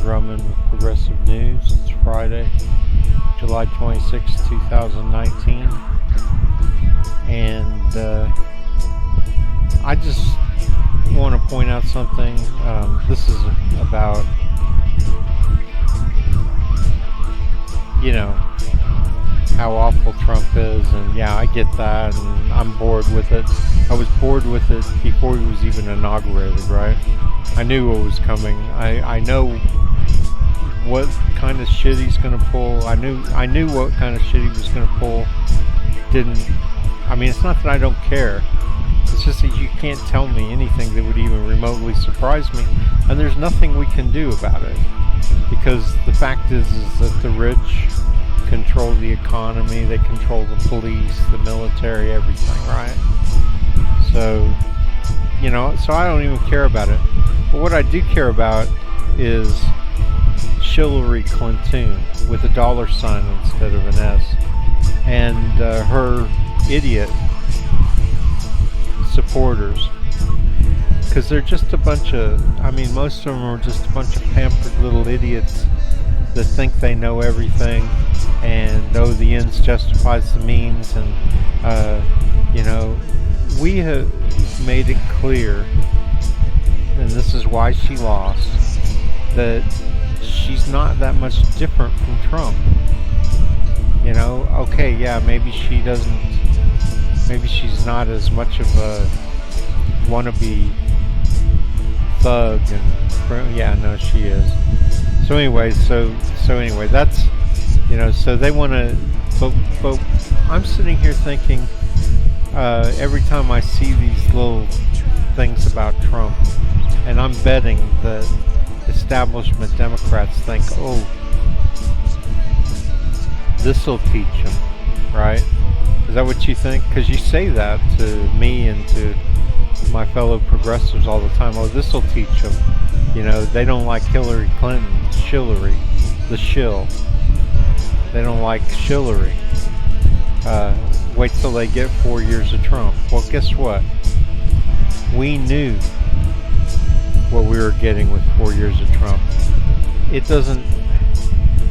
Drummond with Progressive News. It's Friday, July 26, 2019. And I just want to point out something. This is about, how awful Trump is. And yeah, I get that. And I'm bored with it. I was bored with it before he was even inaugurated, right? I knew what was coming. I know what kind of shit he's gonna pull. I knew what kind of shit he was gonna pull. It's not that I don't care. It's just that you can't tell me anything that would even remotely surprise me, and there's nothing we can do about it. Because the fact is that the rich control the economy, they control the police, the military, everything, right? So, so I don't even care about it. But what I do care about is Hillary Clinton with a $sign instead of an S, and her idiot supporters, because they're just a bunch of, most of them are just a bunch of pampered little idiots that think they know everything and know the ends justifies the means. And we have made it clear, and this is why she lost, that she's not that much different from Trump. Okay, yeah, maybe she's not as much of a wannabe thug, and yeah, no, she is. So anyway, that's, so they want to, but I'm sitting here thinking, every time I see these little things about Trump, and I'm betting that establishment Democrats think, oh, this'll teach him, right? Is that what you think? Because you say that to me and to my fellow progressives all the time. Oh, this'll teach them. They don't like Hillary Clinton, Hillary, the shill. They don't like Hillary. Wait till they get 4 years of Trump. Well, guess what? We knew what we were getting with 4 years of Trump.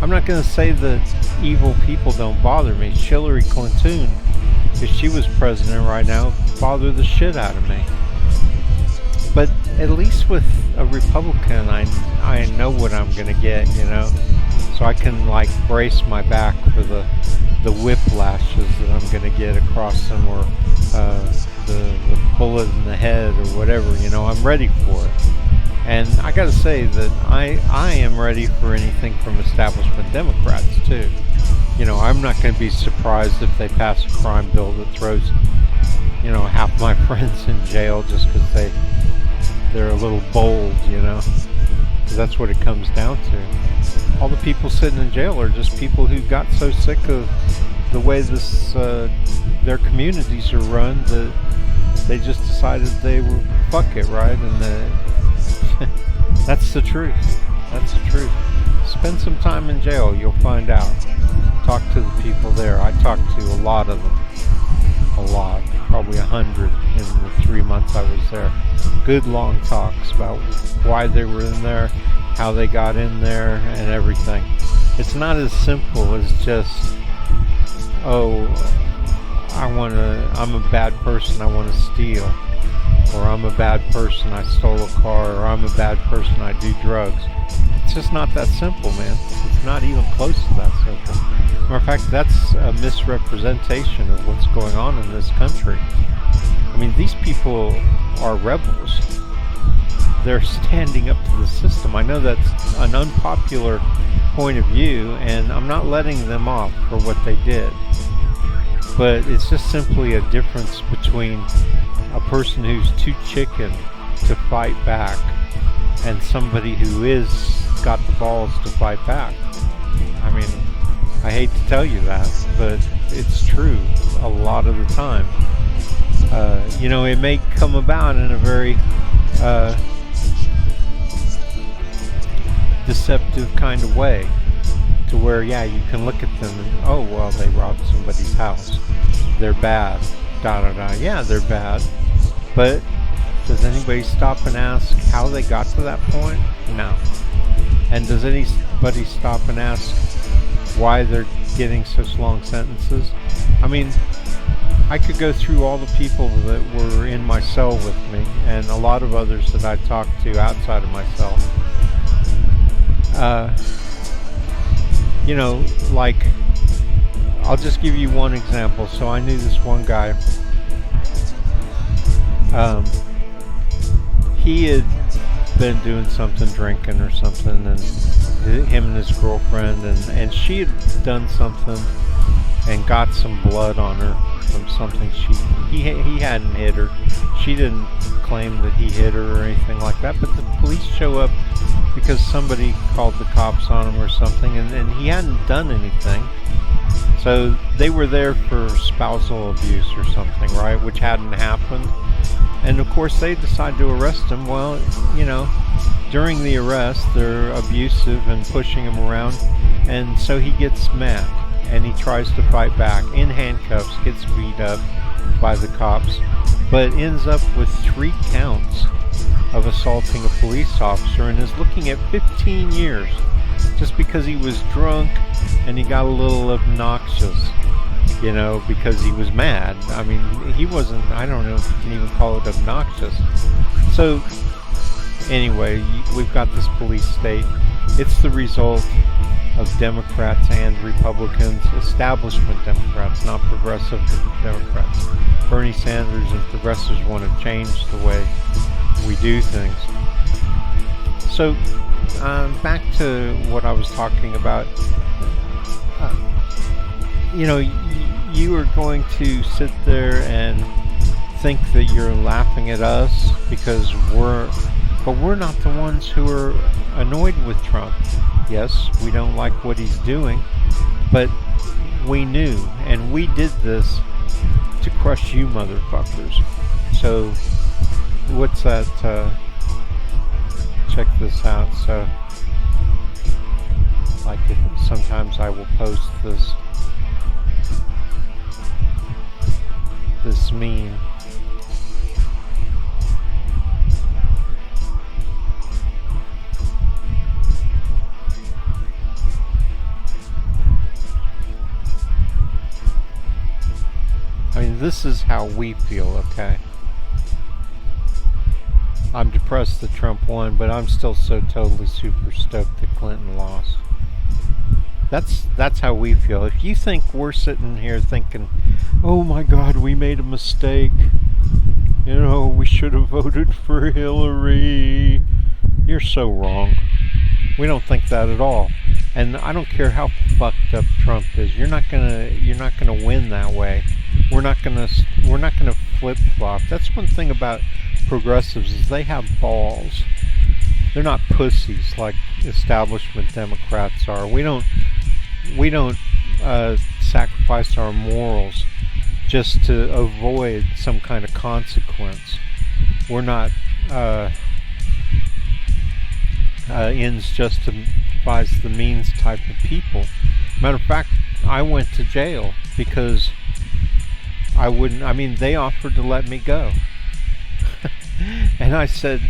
I'm not going to say that evil people don't bother me. Hillary Clinton, if she was president right now, bother the shit out of me. But at least with a Republican, I know what I'm going to get, so I can brace my back for the whiplashes that I'm going to get across them, or the bullet in the head, or whatever. I'm ready for it. And I got to say that I am ready for anything from establishment Democrats too. I'm not going to be surprised if they pass a crime bill that throws, half my friends in jail just because they're a little bold, because that's what it comes down to. All the people sitting in jail are just people who got so sick of the way their communities are run that they just decided they were fuck it, right? And that's the truth. That's the truth. Spend some time in jail, you'll find out. Talk to the people there. I talked to a lot of them. A lot. Probably 100 in the 3 months I was there. Good long talks about why they were in there, how they got in there, and everything. It's not as simple as just, oh, I'm a bad person, I want to steal. Or I'm a bad person, I stole a car. Or I'm a bad person, I do drugs. It's just not that simple, man. It's not even close to that simple. Matter of fact, that's a misrepresentation of what's going on in this country. These people are rebels. They're standing up to the system. I know that's an unpopular point of view, and I'm not letting them off for what they did. But it's just simply a difference between a person who's too chicken to fight back and somebody who is got the balls to fight back. I hate to tell you that, but it's true a lot of the time. It may come about in a very deceptive kind of way, to where, yeah, you can look at them and, oh, well, they robbed somebody's house. They're bad. Da-da-da. Yeah, they're bad. But does anybody stop and ask how they got to that point? No. And does anybody stop and ask why they're getting such long sentences? I mean, I could go through all the people that were in my cell with me and a lot of others that I talked to outside of my cell. Like, I'll just give you one example. So I knew this one guy. He had been doing something, drinking or something, and him and his girlfriend, and she had done something and got some blood on her from something he hadn't hit her. She didn't claim that he hit her or anything like that, but the police show up because somebody called the cops on him or something, and he hadn't done anything. So they were there for spousal abuse or something, right, which hadn't happened. And of course they decide to arrest him. Well, during the arrest they're abusive and pushing him around, and so he gets mad and he tries to fight back in handcuffs, gets beat up by the cops, but ends up with 3 counts of assaulting a police officer and is looking at 15 years just because he was drunk and he got a little obnoxious, because he was mad. I mean, he wasn't, I don't know if you can even call it obnoxious. So anyway, we've got this police state. It's the result of Democrats and Republicans, establishment Democrats, not progressive Democrats. Bernie Sanders and progressives want to change the way we do things. So back to what I was talking about. You are going to sit there and think that you're laughing at us because we're not the ones who are annoyed with Trump. Yes, we don't like what he's doing, but we knew, and we did this to crush you motherfuckers. So, what's that? Check this out. So, sometimes I will post this meme. I mean, this is how we feel, okay? I'm depressed that Trump won, but I'm still so totally super stoked that Clinton lost. That's how we feel. If you think we're sitting here thinking, oh my God, we made a mistake, we should have voted for Hillary, you're so wrong. We don't think that at all. And I don't care how fucked up Trump is. You're not gonna win that way. We're not gonna flip flop. That's one thing about progressives is they have balls. They're not pussies like establishment Democrats are. We don't sacrifice our morals just to avoid some kind of consequence. We're not ends justifies the means type of people. Matter of fact, I went to jail because they offered to let me go. And I said,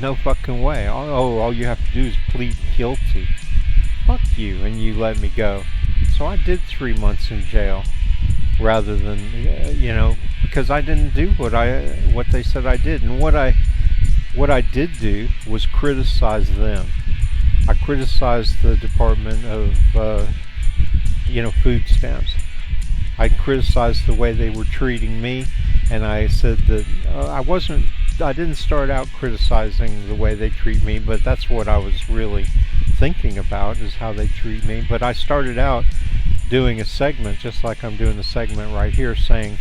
no fucking way. All you have to do is plead guilty. Fuck you, and you let me go. So I did 3 months in jail rather than, because I didn't do what they said I did. And what I did do was criticize them. I criticized the Department of, food stamps. I criticized the way they were treating me, and I said that I didn't start out criticizing the way they treat me, but that's what I was really thinking about, is how they treat me. But I started out doing a segment, just like I'm doing the segment right here, saying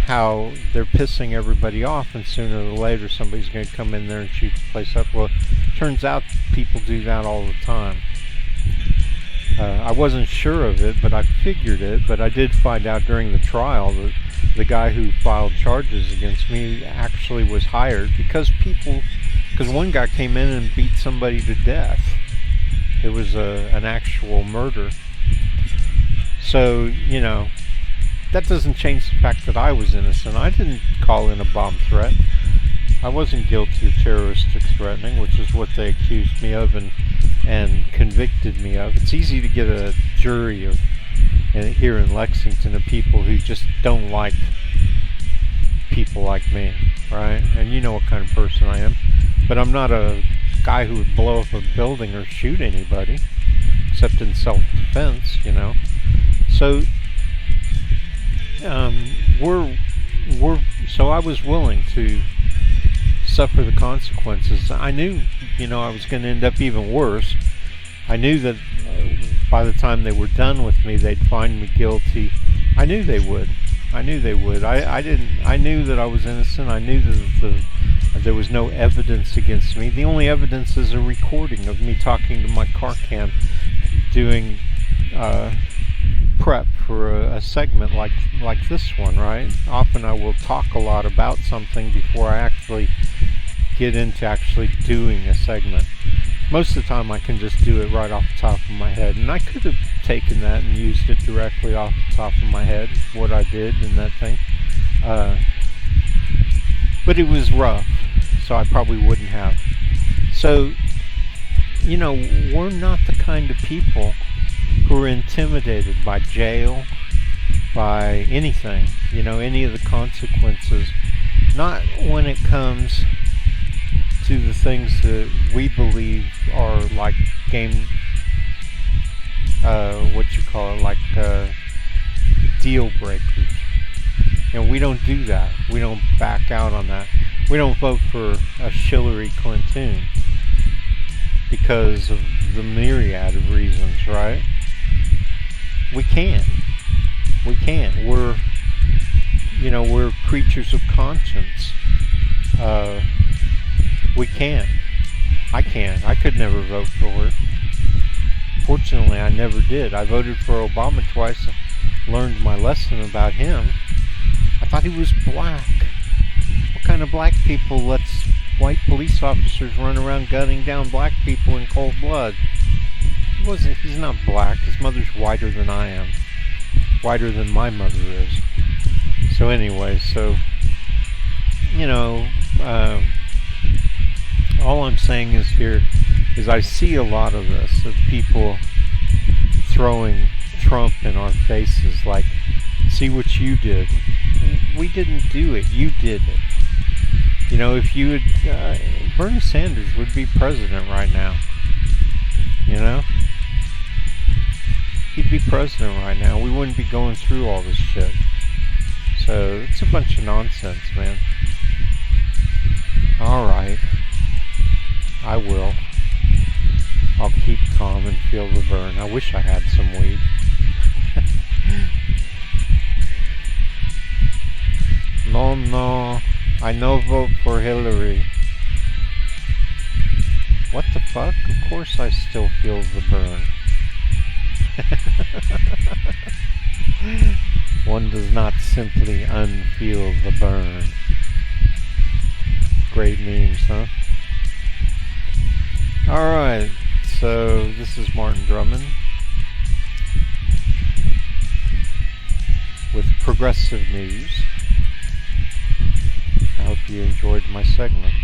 how they're pissing everybody off, and sooner or later somebody's going to come in there and shoot the place up. Well, it turns out people do that all the time. I wasn't sure of it, but I figured it. But I did find out during the trial that the guy who filed charges against me actually was hired because one guy came in and beat somebody to death. It was an actual murder. So, that doesn't change the fact that I was innocent. I didn't call in a bomb threat. I wasn't guilty of terroristic threatening, which is what they accused me of, and and convicted me of. It's easy to get a jury of here in Lexington of people who just don't like people like me, right? And you know what kind of person I am. But I'm not a guy who would blow up a building or shoot anybody, except in self-defense, you know. So so I was willing to suffer the consequences. I knew, you know, I was going to end up even worse. I knew that by the time they were done with me, they'd find me guilty. I knew they would. I knew they would. I knew that I was innocent. I knew that there was no evidence against me. The only evidence is a recording of me talking to my car cam, doing prep for a segment like this one, right? Often I will talk a lot about something before I actually get into actually doing a segment. Most of the time I can just do it right off the top of my head, and I could have taken that and used it directly off the top of my head, what I did in that thing. But it was rough, so I probably wouldn't have. So, you know, we're not the kind of people who are intimidated by jail, by anything, you know, any of the consequences. Not when it comes to the things that we believe are like deal breakers. You know, we don't do that. We don't back out on that. We don't vote for a Hillary Clinton because of the myriad of reasons, right? We can't. We can't. We're creatures of conscience. We can't. I can't. I could never vote for her. Fortunately, I never did. I voted for Obama twice. Learned my lesson about him. I thought he was black. What kind of black people lets white police officers run around gunning down black people in cold blood? He's not black. His mother's whiter than I am. Whiter than my mother is. So anyway, you know, all I'm saying is I see a lot of this, of people throwing Trump in our faces, like, see what you did. We didn't do it, you did it. You know, if you had, Bernie Sanders would be president right now. You know? He'd be president right now. We wouldn't be going through all this shit. So, it's a bunch of nonsense, man. Alright. I will. I'll keep calm and feel the burn. I wish I had some weed. No, I no vote for Hillary. What the fuck? Of course I still feel the burn. One does not simply unfeel the burn. Great memes, huh? Alright, so this is Martin Drummond with Progressive News. I hope you enjoyed my segment.